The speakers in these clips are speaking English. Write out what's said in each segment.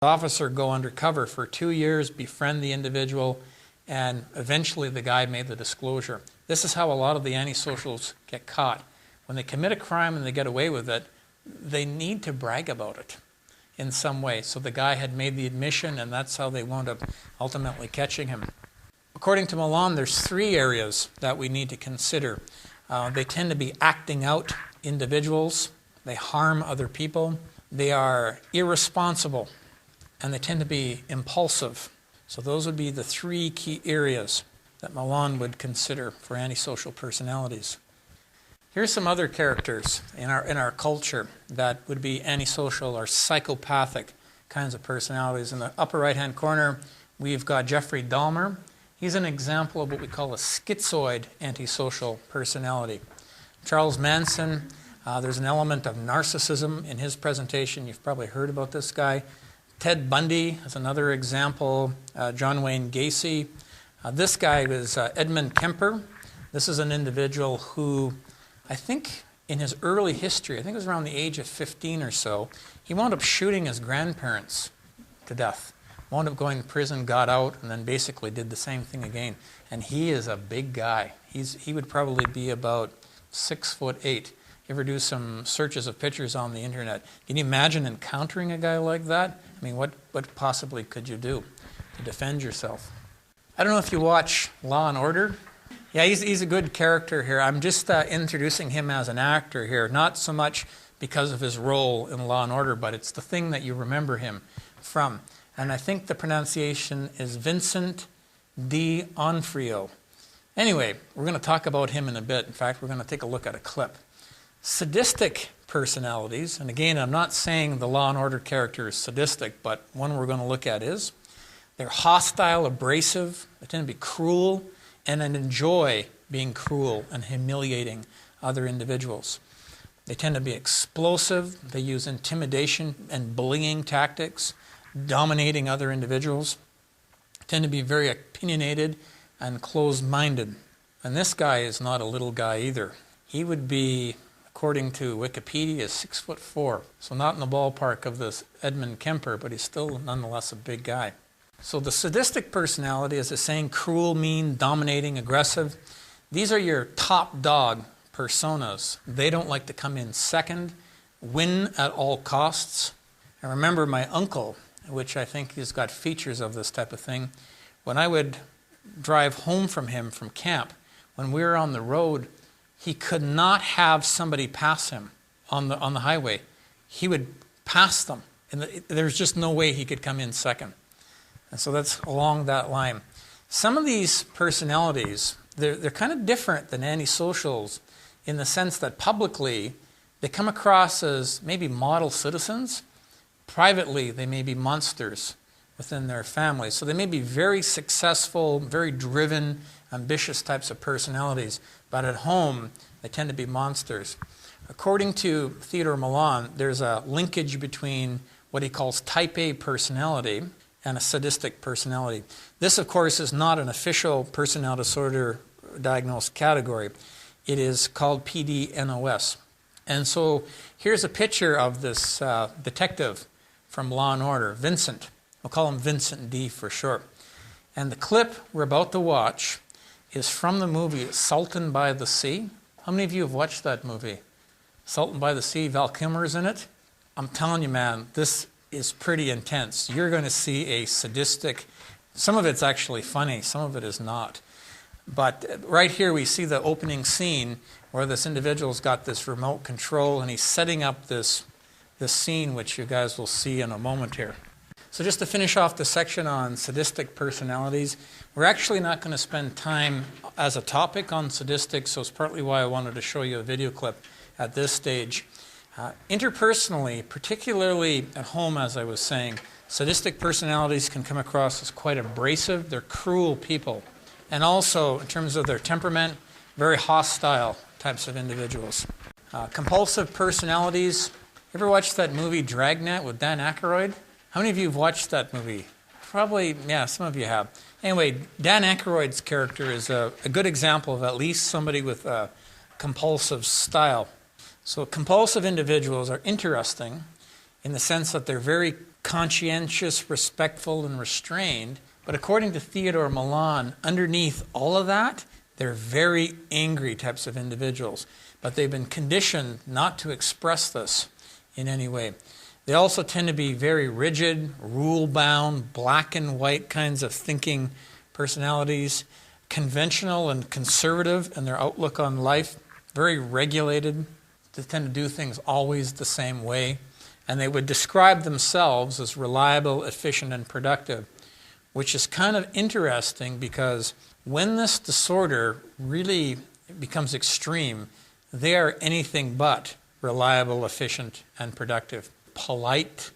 Officer go undercover for 2 years, befriend the individual, and eventually the guy made the disclosure. This is how a lot of the antisocials get caught. When they commit a crime and they get away with it, they need to brag about it in some way. So the guy had made the admission, and that's how they wound up ultimately catching him. According to Milan, there's 3 areas that we need to consider. They tend to be acting out individuals. They harm other people. They are irresponsible, and they tend to be impulsive. So those would be the 3 key areas that Milan would consider for antisocial personalities. Here's some other characters in our culture that would be antisocial or psychopathic kinds of personalities. In the upper right-hand corner, we've got Jeffrey Dahmer. He's an example of what we call a schizoid antisocial personality. Charles Manson, there's an element of narcissism in his presentation. You've probably heard about this guy. Ted Bundy is another example. John Wayne Gacy. This guy was Edmund Kemper. This is an individual who, I think in his early history, I think it was around the age of 15 or so, he wound up shooting his grandparents to death. Wound up going to prison, got out, and then basically did the same thing again. And he is a big guy. He would probably be about 6'8". You ever do some searches of pictures on the internet? Can you imagine encountering a guy like that? I mean, what possibly could you do to defend yourself? I don't know if you watch Law and Order. Yeah, he's a good character here. I'm just introducing him as an actor here, not so much because of his role in Law and Order, but it's the thing that you remember him from. And I think the pronunciation is Vincent D'Onofrio. Anyway, we're going to talk about him in a bit. In fact, we're going to take a look at a clip. Sadistic personalities, and again, I'm not saying the Law and Order character is sadistic, but one we're going to look at is, they're hostile, abrasive, they tend to be cruel, and enjoy being cruel and humiliating other individuals. They tend to be explosive, they use intimidation and bullying tactics, dominating other individuals, tend to be very opinionated and closed-minded. And this guy is not a little guy either. He would be, according to Wikipedia, 6'4", so not in the ballpark of this Edmund Kemper, but he's still nonetheless a big guy. So the sadistic personality is the saying cruel, mean, dominating, aggressive. These are your top dog personas. They don't like to come in second, win at all costs. I remember my uncle, which I think has got features of this type of thing. When I would drive home from him from camp, when we were on the road, he could not have somebody pass him on the highway. He would pass them, and there's just no way he could come in second. And so that's along that line. Some of these personalities, they're kind of different than antisocials in the sense that publicly they come across as maybe model citizens. Privately, they may be monsters within their families. So they may be very successful, very driven, ambitious types of personalities, but at home they tend to be monsters. According to Theodore Milan, there's a linkage between what he calls type A personality and a sadistic personality. This, of course, is not an official personality disorder diagnosed category. It is called PDNOS. And so here's a picture of this detective from Law and Order, Vincent. We'll call him Vincent D for short. And the clip we're about to watch is from the movie Sultan by the Sea. How many of you have watched that movie? Sultan by the Sea, Val Kilmer's in it. I'm telling you, man, this is pretty intense. You're going to see a sadistic, some of it's actually funny, some of it is not. But right here we see the opening scene where this individual's got this remote control and he's setting up this scene, which you guys will see in a moment here. So just to finish off the section on sadistic personalities, we're actually not going to spend time as a topic on sadistic, so it's partly why I wanted to show you a video clip at this stage. Interpersonally, particularly at home, as I was saying, sadistic personalities can come across as quite abrasive. They're cruel people. And also, in terms of their temperament, very hostile types of individuals. Compulsive personalities. Ever watched that movie Dragnet with Dan Aykroyd? How many of you have watched that movie? Probably, yeah, some of you have. Anyway, Dan Aykroyd's character is a good example of at least somebody with a compulsive style. So compulsive individuals are interesting in the sense that they're very conscientious, respectful, and restrained. But according to Theodore Milan, underneath all of that, they're very angry types of individuals. But they've been conditioned not to express this in any way. They also tend to be very rigid, rule-bound, black and white kinds of thinking personalities, conventional and conservative in their outlook on life, very regulated. They tend to do things always the same way. And they would describe themselves as reliable, efficient, and productive, which is kind of interesting because when this disorder really becomes extreme, they are anything but reliable, efficient, and productive. Polite,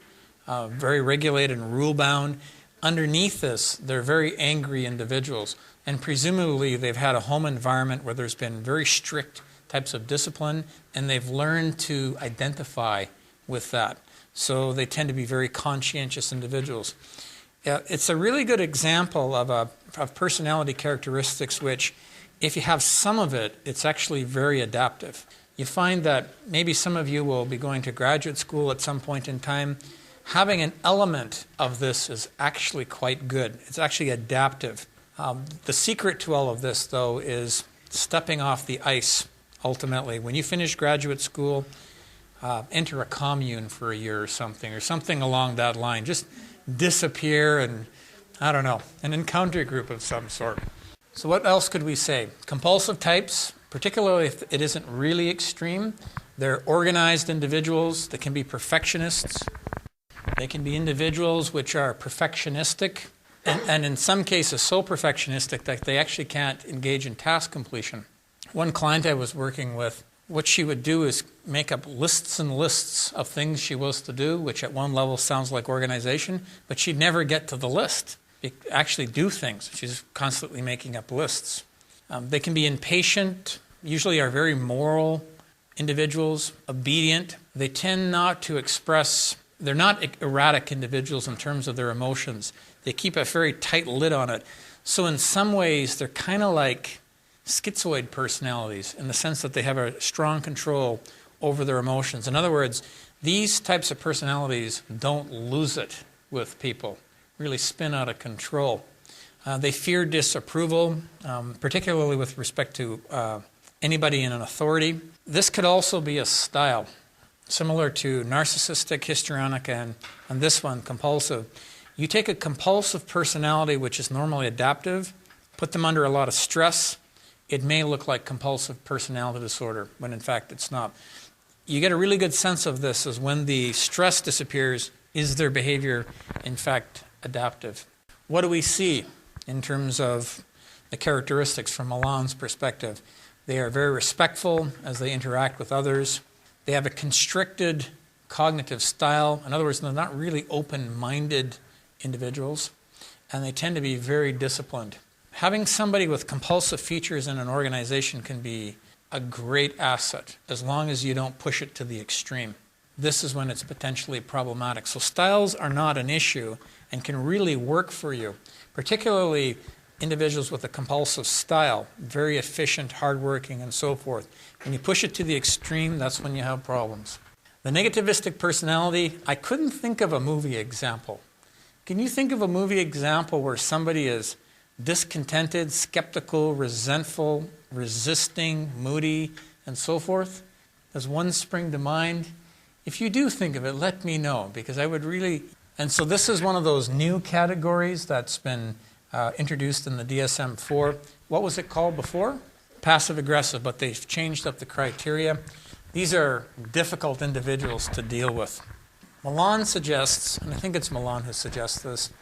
very regulated and rule-bound. Underneath this, they're very angry individuals. And presumably they've had a home environment where there's been very strict types of discipline, and they've learned to identify with that. So they tend to be very conscientious individuals. It's a really good example of personality characteristics which, if you have some of it, it's actually very adaptive. You find that maybe some of you will be going to graduate school at some point in time. Having an element of this is actually quite good. It's actually adaptive. The secret to all of this, though, is stepping off the ice, ultimately. When you finish graduate school, enter a commune for a year or something along that line. Just disappear and, I don't know, an encounter group of some sort. So what else could we say? Compulsive types, particularly if it isn't really extreme, they're organized individuals. They can be perfectionists. They can be individuals which are perfectionistic, and in some cases so perfectionistic that they actually can't engage in task completion. One client I was working with, what she would do is make up lists and lists of things she was to do, which at one level sounds like organization, but she'd never get to the list, actually do things. She's constantly making up lists. They can be impatient, usually are very moral individuals, obedient. They tend not to express, they're not erratic individuals in terms of their emotions. They keep a very tight lid on it. So in some ways, they're kind of like schizoid personalities in the sense that they have a strong control over their emotions. In other words, these types of personalities don't lose it with people, really spin out of control. They fear disapproval, particularly with respect to anybody in an authority. This could also be a style, similar to narcissistic, histrionic, and this one, compulsive. You take a compulsive personality, which is normally adaptive, put them under a lot of stress, it may look like compulsive personality disorder, when in fact it's not. You get a really good sense of this as when the stress disappears, is their behavior in fact adaptive? What do we see in terms of the characteristics from Milan's perspective? They are very respectful as they interact with others. They have a constricted cognitive style. In other words, they're not really open-minded individuals, and they tend to be very disciplined. Having somebody with compulsive features in an organization can be a great asset as long as you don't push it to the extreme. This is when it's potentially problematic. So styles are not an issue and can really work for you, particularly individuals with a compulsive style, very efficient, hardworking, and so forth. When you push it to the extreme, that's when you have problems. The negativistic personality, I couldn't think of a movie example. Can you think of a movie example where somebody is discontented, skeptical, resentful, resisting, moody, and so forth? Does one spring to mind? If you do think of it, let me know, because I would really... And so this is one of those new categories that's been introduced in the DSM-4. What was it called before? Passive-aggressive, but they've changed up the criteria. These are difficult individuals to deal with. Milan suggests, and I think it's Milan who suggests this,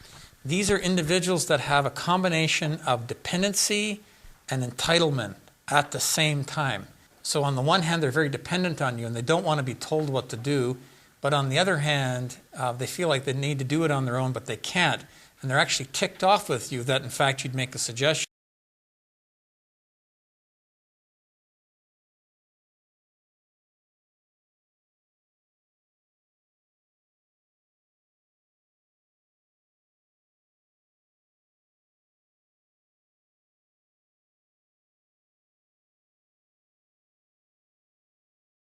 these are individuals that have a combination of dependency and entitlement at the same time. So on the one hand, they're very dependent on you and they don't want to be told what to do. But on the other hand, they feel like they need to do it on their own, but they can't. And they're actually ticked off with you that, in fact, you'd make a suggestion.